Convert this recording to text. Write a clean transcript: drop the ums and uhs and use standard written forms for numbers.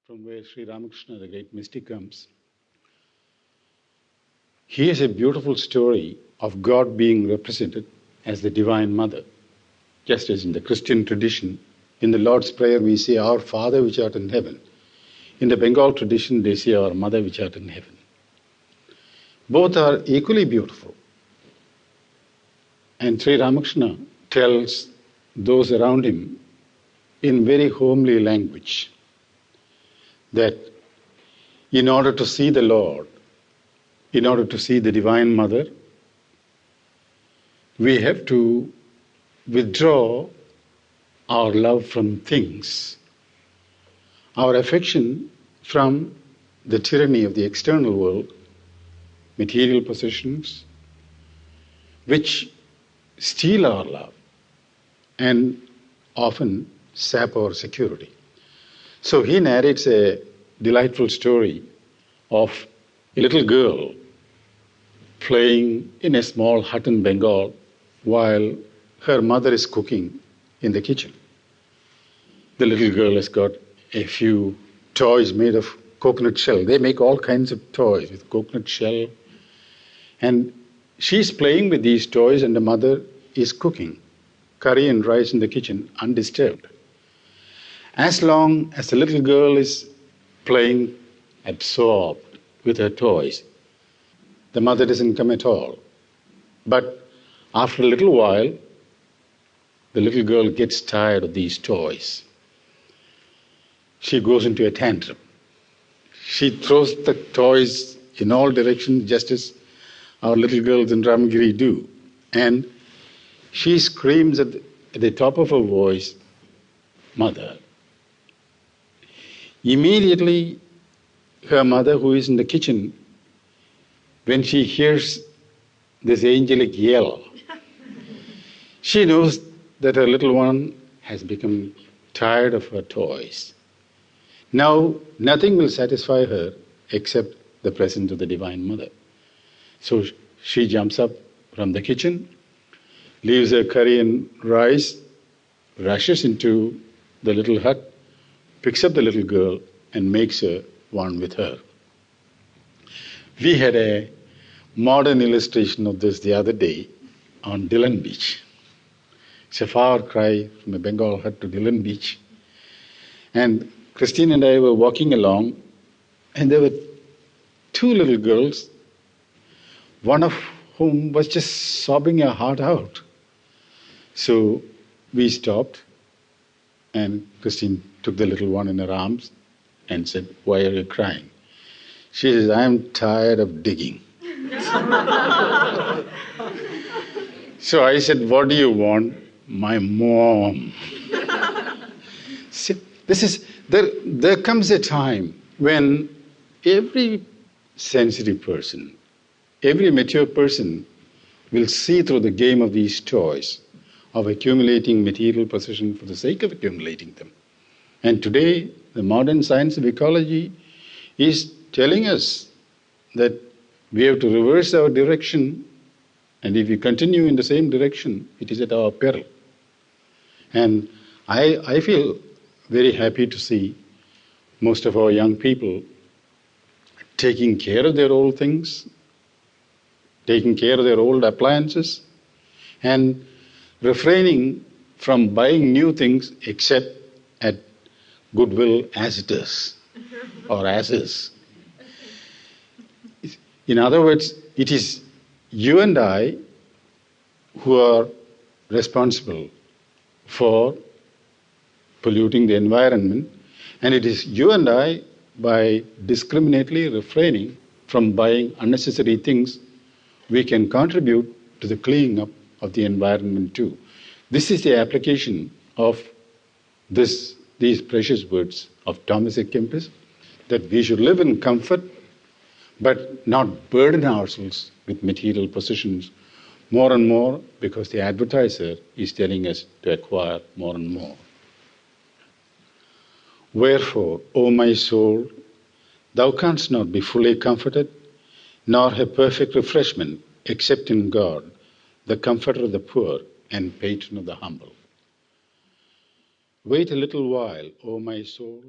from where Sri Ramakrishna, the great mystic, comes. Here's a beautiful story of God being represented as the Divine Mother. Just as in the Christian tradition, in the Lord's Prayer we say, Our Father which art in heaven. In the Bengal tradition they say, Our Mother which art in heaven. Both are equally beautiful. And Sri Ramakrishna tells those around him in very homely language that in order to see the Lord, in order to see the Divine Mother, we have to withdraw our love from things, our affection from the tyranny of the external world, material possessions, which steal our love and often sap our security. So he narrates a delightful story of a little girl playing in a small hut in Bengal while her mother is cooking in the kitchen. The little girl has got a few toys made of coconut shell. They make all kinds of toys with coconut shell. And she's playing with these toys and the mother is cooking curry and rice in the kitchen undisturbed. As long as the little girl is playing absorbed with her toys, the mother doesn't come at all. But after a little while, the little girl gets tired of these toys. She goes into a tantrum. She throws the toys in all directions, just as our little girls in Ramagiri do. And she screams at the top of her voice, Mother. Immediately, her mother, who is in the kitchen, when she hears this angelic yell, she knows that her little one has become tired of her toys. Now, nothing will satisfy her except the presence of the Divine Mother. So she jumps up from the kitchen, leaves her curry and rice, rushes into the little hut, picks up the little girl and makes her one with her. We had a modern illustration of this the other day on Dillon Beach. It's a far cry from a Bengal hut to Dillon Beach. And Christine and I were walking along and there were two little girls, one of whom was just sobbing her heart out. So we stopped and Christine took the little one in her arms and said, Why are you crying? She says, I am tired of digging. So I said, What do you want? My mom. See, there comes a time when every sensitive person, every mature person will see through the game of these toys, of accumulating material possession for the sake of accumulating them. And today, the modern science of ecology is telling us that we have to reverse our direction, and if we continue in the same direction, it is at our peril. And I feel very happy to see most of our young people taking care of their old things, taking care of their old appliances, and refraining from buying new things except at goodwill as it is, or as is. In other words, it is you and I who are responsible for polluting the environment, and it is you and I, by discriminately refraining from buying unnecessary things, we can contribute to the cleaning up of the environment too. This is the application of these precious words of Thomas A. Kempis, that we should live in comfort but not burden ourselves with material possessions more and more because the advertiser is telling us to acquire more and more. Wherefore, O my soul, thou canst not be fully comforted, nor have perfect refreshment except in God, the comforter of the poor and patron of the humble. Wait a little while, O my soul,